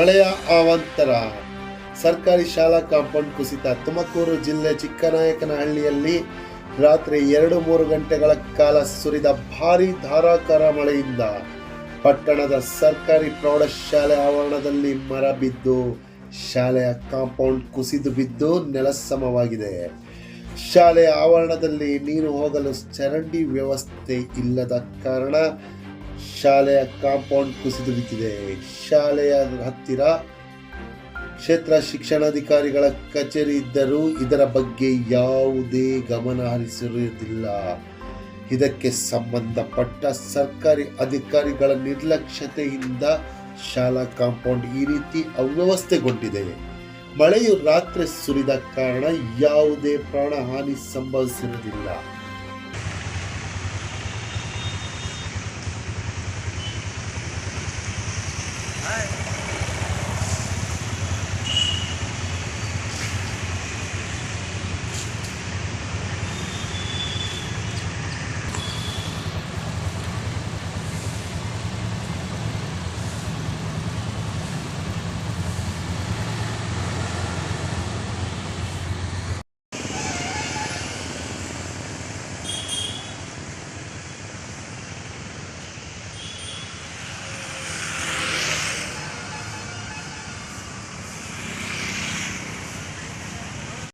ಮಳೆಯ ಅವಾಂತರ. ಸರ್ಕಾರಿ ಶಾಲಾ ಕಾಂಪೌಂಡ್ ಕುಸಿತ. ತುಮಕೂರು ಜಿಲ್ಲೆ ಚಿಕ್ಕನಾಯಕನಹಳ್ಳಿಯಲ್ಲಿ ರಾತ್ರಿ 2-3 ಗಂಟೆಗಳ ಕಾಲ ಸುರಿದ ಭಾರೀ ಧಾರಾಕಾರ ಮಳೆಯಿಂದ ಪಟ್ಟಣದ ಸರ್ಕಾರಿ ಪ್ರೌಢಶಾಲೆ ಆವರಣದಲ್ಲಿ ಮರ ಬಿದ್ದು ಶಾಲೆಯ ಕಾಂಪೌಂಡ್ ಕುಸಿದು ಬಿದ್ದು ನೆಲಸಮವಾಗಿದೆ. ಶಾಲೆಯ ಆವರಣದಲ್ಲಿ ನೀರು ಹೋಗಲು ಚರಂಡಿ ವ್ಯವಸ್ಥೆ ಇಲ್ಲದ ಕಾರಣ ಶಾಲೆಯ ಕಾಂಪೌಂಡ್ ಕುಸಿದು ಬಿದ್ದಿದೆ. ಶಾಲೆಯ ಹತ್ತಿರ ಕ್ಷೇತ್ರ ಶಿಕ್ಷಣಾಧಿಕಾರಿಗಳ ಕಚೇರಿ ಇದ್ದರೂ ಇದರ ಬಗ್ಗೆ ಯಾವುದೇ ಗಮನ ಹರಿಸಿರುವುದಿಲ್ಲ. ಇದಕ್ಕೆ ಸಂಬಂಧಪಟ್ಟ ಸರ್ಕಾರಿ ಅಧಿಕಾರಿಗಳ ನಿರ್ಲಕ್ಷ್ಯತೆಯಿಂದ ಶಾಲಾ ಕಾಂಪೌಂಡ್ ಈ ರೀತಿ ಅವ್ಯವಸ್ಥೆಗೊಂಡಿದೆ. ಮಳೆಯು ರಾತ್ರಿ ಸುರಿದ ಕಾರಣ ಯಾವುದೇ ಪ್ರಾಣಹಾನಿ ಸಂಭವಿಸಿರುವುದಿಲ್ಲ.